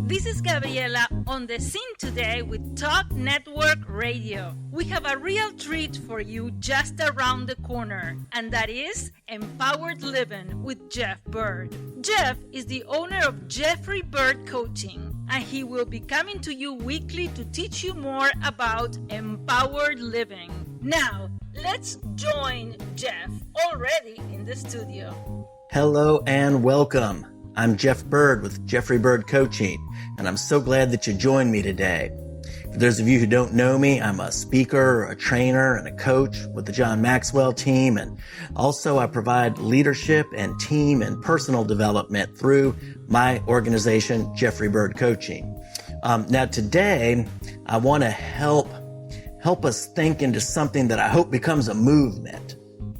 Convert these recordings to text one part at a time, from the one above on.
This is Gabriela on the scene today with Talk Network Radio. We have a real treat for you just around the corner, and that is Empowered Living with Jeff Byrd. Jeff is the owner of Jeffrey Byrd Coaching, and he will be coming to you weekly to teach you more about empowered living. Now, let's join Jeff already in the studio. Hello and welcome. I'm Jeff Byrd with Jeffrey Byrd Coaching, and I'm so glad that you joined me today. For those of you who don't know me, I'm a speaker, a trainer, and a coach with the John Maxwell team, and also I provide leadership and team and personal development through my organization, Jeffrey Byrd Coaching. Now today, I want to help us think into something that I hope becomes a movement.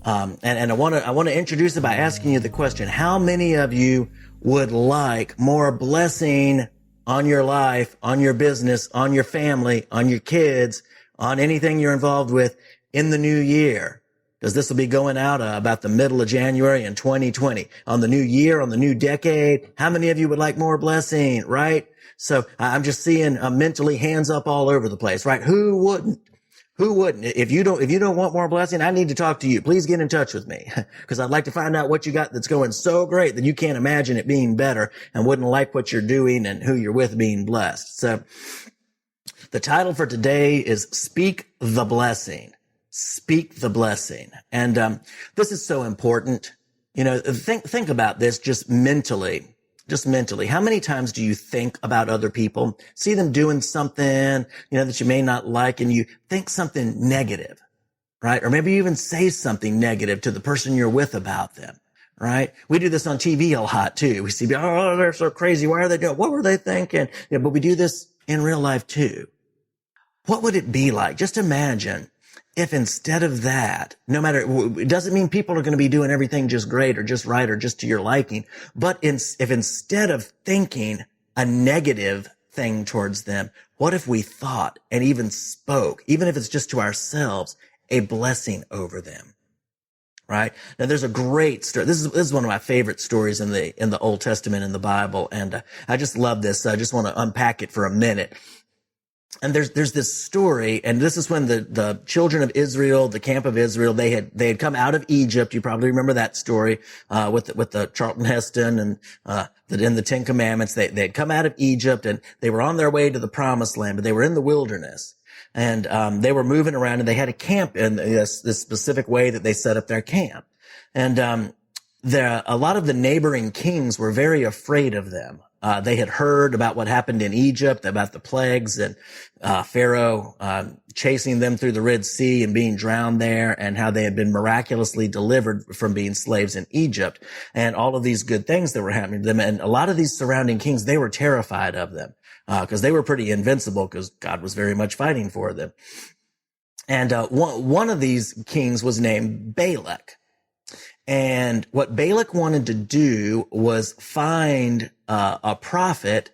And I want to introduce it by asking you the question: how many of you would like more blessing on your life, on your business, on your family, on your kids, on anything you're involved with in the new year? Because this will be going out about the middle of January in 2020. On the new year, on the new decade, how many of you would like more blessing, right? So I'm just seeing mentally hands up all over the place, right? Who wouldn't? Who wouldn't? If you don't want more blessing, I need to talk to you. Please get in touch with me, because I'd like to find out what you got that's going so great that you can't imagine it being better and wouldn't like what you're doing and who you're with being blessed. So the title for today is Speak the Blessing. Speak the blessing. And this is so important. You know, think about this just mentally. Just mentally. How many times do you think about other people, see them doing something, that you may not like, and you think something negative, right? Or maybe you even say something negative to the person you're with about them, right? We do this on TV a lot too. We see, oh, they're so crazy. Why are they doing? What were they thinking? But we do this in real life too. What would it be like? Just imagine if instead of that, it doesn't mean people are going to be doing everything just great or just right or just to your liking, but if instead of thinking a negative thing towards them, what if we thought and even spoke, even if it's just to ourselves, a blessing over them? Right? Now there's a great story. This is one of my favorite stories in the Old Testament in the Bible, and I just love this. I just want to unpack it for a minute. And there's this story, and this is when the children of Israel, the camp of Israel, they had come out of Egypt. You probably remember that story, with the Charlton Heston and, in the Ten Commandments. They had come out of Egypt and they were on their way to the promised land, but they were in the wilderness. And, they were moving around and they had a camp in this specific way that they set up their camp. And, a lot of the neighboring kings were very afraid of them. They had heard about what happened in Egypt, about the plagues and Pharaoh chasing them through the Red Sea and being drowned there, and how they had been miraculously delivered from being slaves in Egypt, and all of these good things that were happening to them. And a lot of these surrounding kings, they were terrified of them because they were pretty invincible, because God was very much fighting for them. And one of these kings was named Balak. And what Balak wanted to do was find a prophet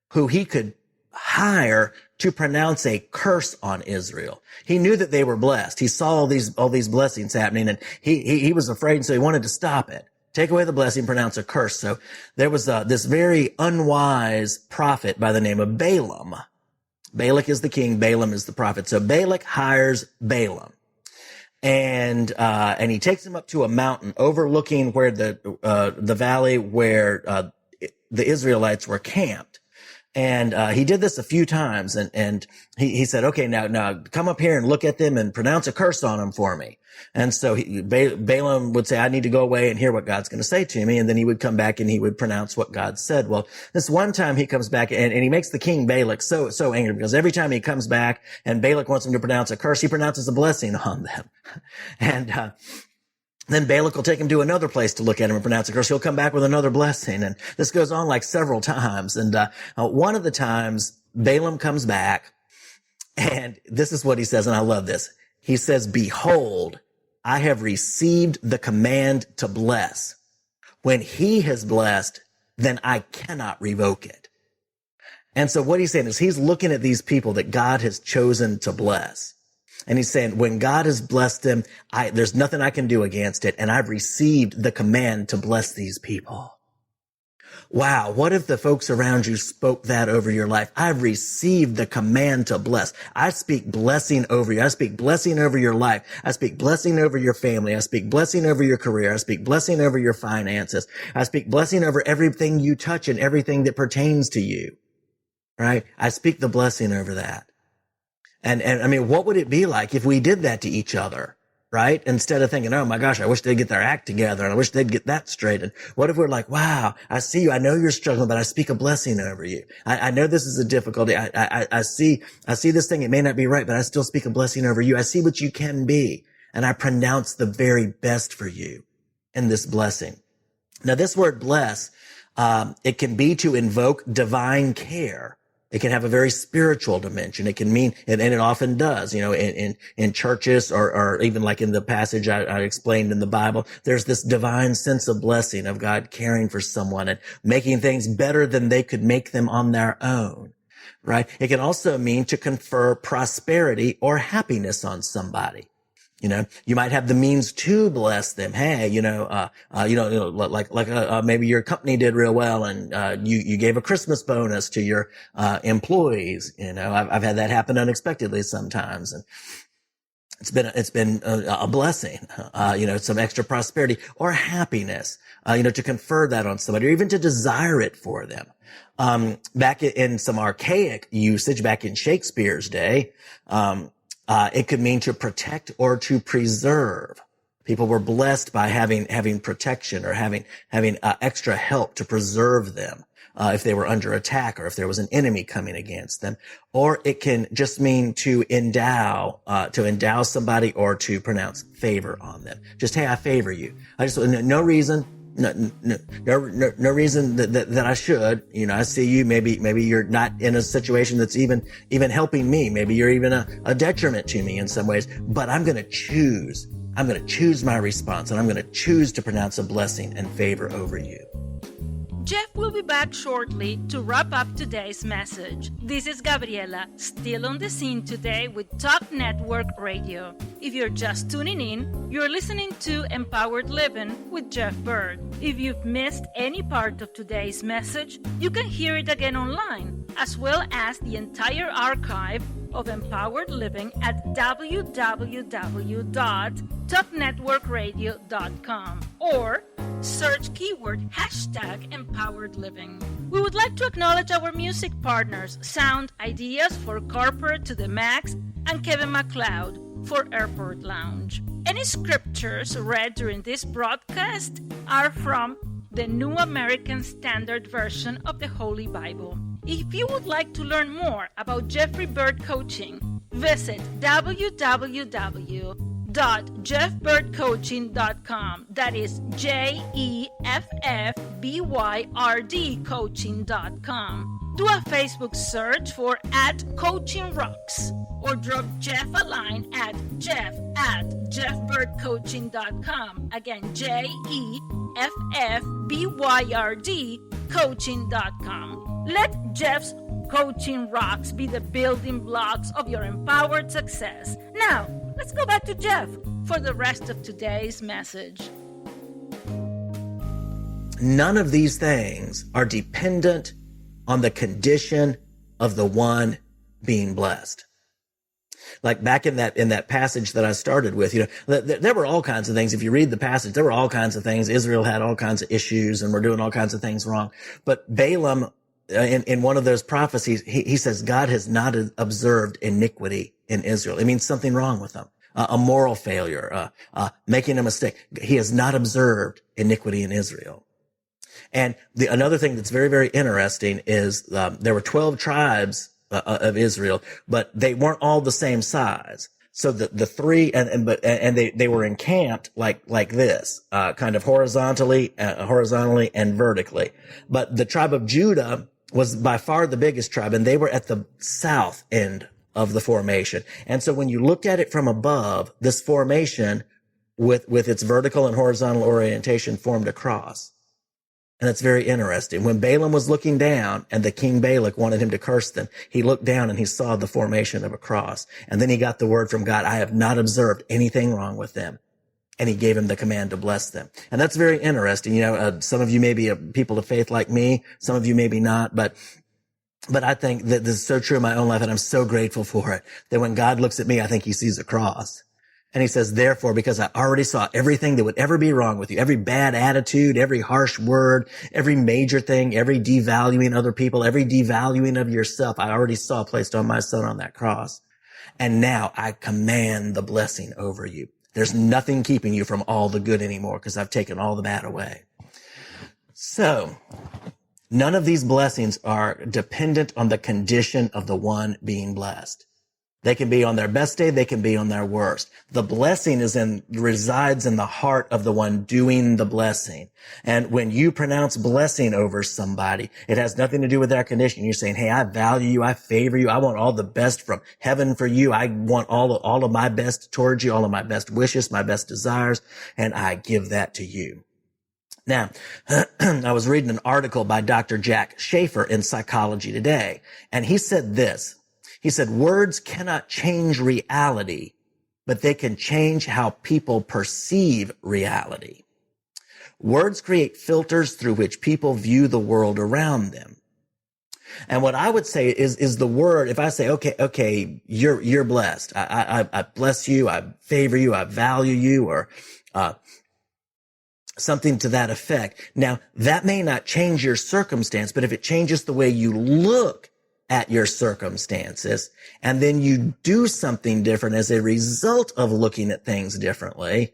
who he could hire to pronounce a curse on Israel. He knew that they were blessed. He saw all these blessings happening, and he was afraid, and so he wanted to stop it. Take away the blessing, pronounce a curse. So there was this very unwise prophet by the name of Balaam. Balak is the king, Balaam is the prophet. So Balak hires Balaam. And he takes him up to a mountain overlooking where the valley where the Israelites were camped. And he did this a few times, and he said, okay, now come up here and look at them and pronounce a curse on them for me. And so Balaam would say, I need to go away and hear what God's going to say to me. And then he would come back and he would pronounce what God said. Well, this one time he comes back and he makes the king Balak so angry, because every time he comes back and Balak wants him to pronounce a curse, he pronounces a blessing on them. And, then Balak will take him to another place to look at him and pronounce a curse. He'll come back with another blessing. And this goes on like several times. And one of the times Balaam comes back, and this is what he says, and I love this. He says, behold, I have received the command to bless. When he has blessed, then I cannot revoke it. And so what he's saying is he's looking at these people that God has chosen to bless. And he's saying, when God has blessed them, there's nothing I can do against it. And I've received the command to bless these people. Wow, what if the folks around you spoke that over your life? I've received the command to bless. I speak blessing over you. I speak blessing over your life. I speak blessing over your family. I speak blessing over your career. I speak blessing over your finances. I speak blessing over everything you touch and everything that pertains to you. Right? I speak the blessing over that. And I mean, what would it be like if we did that to each other? Right? Instead of thinking, oh my gosh, I wish they'd get their act together and I wish they'd get that straight. And what if we're like, wow, I see you. I know you're struggling, but I speak a blessing over you. I know this is a difficulty. I see this thing. It may not be right, but I still speak a blessing over you. I see what you can be. And I pronounce the very best for you in this blessing. Now, this word bless, it can be to invoke divine care. It can have a very spiritual dimension. It can mean, and it often does, in churches or even like in the passage I explained in the Bible, there's this divine sense of blessing of God caring for someone and making things better than they could make them on their own, right? It can also mean to confer prosperity or happiness on somebody. You might have the means to bless them. Hey, maybe your company did real well and, you gave a Christmas bonus to your, employees. I've had that happen unexpectedly sometimes. And it's been a blessing, some extra prosperity or happiness, to confer that on somebody or even to desire it for them. Back in some archaic usage, back in Shakespeare's day, it could mean to protect or to preserve. People were blessed by having protection or having extra help to preserve them, if they were under attack or if there was an enemy coming against them. Or it can just mean to endow somebody or to pronounce favor on them. Just, hey, I favor you. No reason. No reason that I should. I see you. Maybe you're not in a situation that's even helping me. Maybe you're even a detriment to me in some ways, but I'm going to choose my response and I'm going to choose to pronounce a blessing and favor over you. Jeff will be back shortly to wrap up today's message. This is Gabriela, still on the scene today with Talk Network Radio. If you're just tuning in, you're listening to Empowered Living with Jeff Byrd. If you've missed any part of today's message, you can hear it again online, as well as the entire archive of Empowered Living at www.talknetworkradio.com or search keyword #Empowered Living. We would like to acknowledge our music partners, Sound Ideas for Corporate to the Max and Kevin MacLeod for Airport Lounge. Any scriptures read during this broadcast are from the New American Standard Version of the Holy Bible. If you would like to learn more about Jeffrey Byrd Coaching, visit www.jeffbyrdcoaching.com. That is JEFFBYRD coaching.com. Do a Facebook search for @CoachingRocks or drop Jeff a line at jeff@jeffbyrdcoaching.com. Again, JEFFBYRD coaching.com. Let Jeff's Coaching Rocks be the building blocks of your empowered success. Now, let's go back to Jeff for the rest of today's message. None of these things are dependent on the condition of the one being blessed. Like back in that passage that I started with, there were all kinds of things. If you read the passage, there were all kinds of things. Israel had all kinds of issues and were doing all kinds of things wrong. But Balaam, in one of those prophecies, he says God has not observed iniquity in Israel. It means something wrong with them, a moral failure, making a mistake. He has not observed iniquity in Israel. And another thing that's very, very interesting is there were 12 tribes of Israel, but they weren't all the same size. So the three and they were encamped like this, kind of horizontally and vertically. But the tribe of Judah was by far the biggest tribe, and they were at the south end of the formation. And so when you looked at it from above, this formation with its vertical and horizontal orientation formed a cross. And it's very interesting. When Balaam was looking down and the king Balak wanted him to curse them, he looked down and he saw the formation of a cross. And then he got the word from God, I have not observed anything wrong with them. and he gave him the command to bless them. And that's very interesting. Some of you may be people of faith like me. Some of you maybe not, but I think that this is so true in my own life, and I'm so grateful for it, that when God looks at me, I think he sees a cross. And he says, therefore, because I already saw everything that would ever be wrong with you, every bad attitude, every harsh word, every major thing, every devaluing other people, every devaluing of yourself, I already saw placed on my son on that cross. And now I command the blessing over you. There's nothing keeping you from all the good anymore, because I've taken all the bad away. So none of these blessings are dependent on the condition of the one being blessed. They can be on their best day. They can be on their worst. The blessing resides in the heart of the one doing the blessing. And when you pronounce blessing over somebody, it has nothing to do with their condition. You're saying, hey, I value you. I favor you. I want all the best from heaven for you. I want all of my best towards you, all of my best wishes, my best desires, and I give that to you. Now, I was reading an article by Dr. Jack Schaefer in Psychology Today, and he said this. He said, words cannot change reality, but they can change how people perceive reality. Words create filters through which people view the world around them. And what I would say is the word, if I say, okay, you're blessed. I bless you. I favor you. I value you, or, something to that effect. Now, that may not change your circumstance, but if it changes the way you look at your circumstances, and then you do something different as a result of looking at things differently,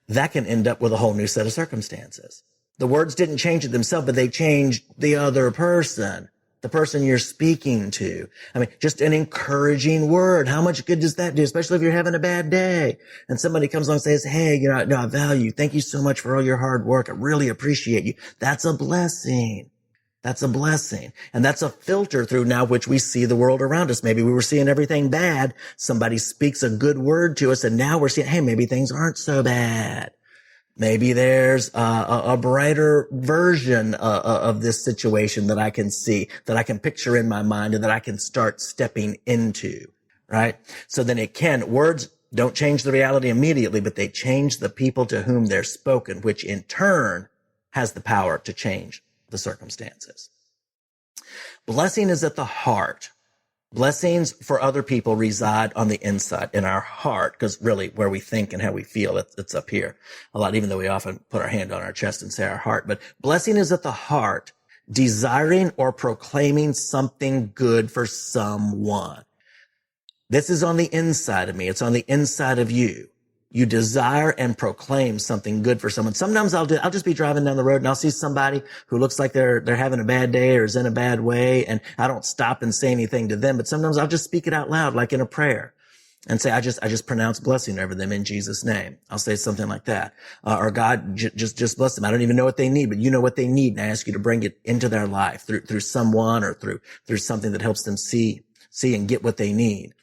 that can end up with a whole new set of circumstances. The words didn't change it themselves, but they changed the other person, the person you're speaking to. I mean, just an encouraging word. How much good does that do? Especially if you're having a bad day and somebody comes along and says, hey, I value you. Thank you so much for all your hard work. I really appreciate you. That's a blessing. That's a blessing. And that's a filter through now which we see the world around us. Maybe we were seeing everything bad. Somebody speaks a good word to us, and now we're seeing, hey, maybe things aren't so bad. Maybe there's a brighter version of this situation that I can see, that I can picture in my mind, and that I can start stepping into, right? So then words don't change the reality immediately, but they change the people to whom they're spoken, which in turn has the power to change the circumstances. Blessing is at the heart. Blessings for other people reside on the inside, in our heart, because really where we think and how we feel, it's up here a lot, even though we often put our hand on our chest and say our heart. But blessing is at the heart, desiring or proclaiming something good for someone. This is on the inside of me. It's on the inside of you. You desire and proclaim something good for someone. Sometimes I'll just be driving down the road and I'll see somebody who looks like they're having a bad day or is in a bad way, and I don't stop and say anything to them, but sometimes I'll just speak it out loud, like in a prayer, and say, I just pronounce blessing over them in Jesus' name. I'll say something like that. Or God, just bless them. I don't even know what they need, but you know what they need, and I ask you to bring it into their life through someone or through something that helps them see and get what they need.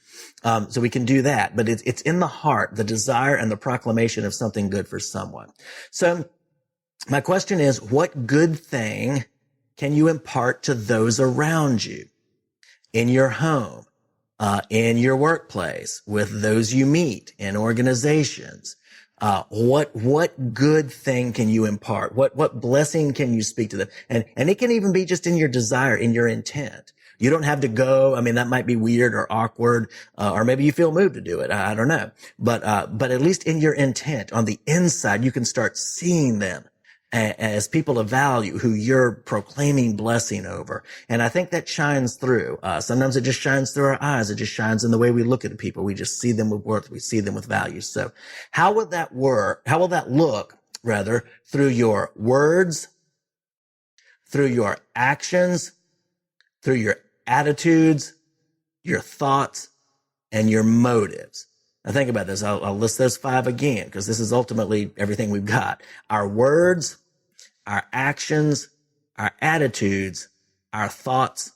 So we can do that, but it's in the heart, the desire and the proclamation of something good for someone. So my question is, what good thing can you impart to those around you, in your home, in your workplace, with those you meet, in organizations? What good thing can you impart? What blessing can you speak to them? And it can even be just in your desire, in your intent. You don't have to go. I mean, that might be weird or awkward, or maybe you feel moved to do it. I don't know. But at least in your intent, on the inside, you can start seeing them as people of value who you're proclaiming blessing over. And I think that shines through. Sometimes it just shines through our eyes. It just shines in the way we look at people. We just see them with worth. We see them with value. So how will that work? How will that look, rather, through your words, through your actions, through your attitudes, your thoughts, and your motives? Now think about this. I'll list those 5 again, because this is ultimately everything we've got. Our words, our actions, our attitudes, our thoughts,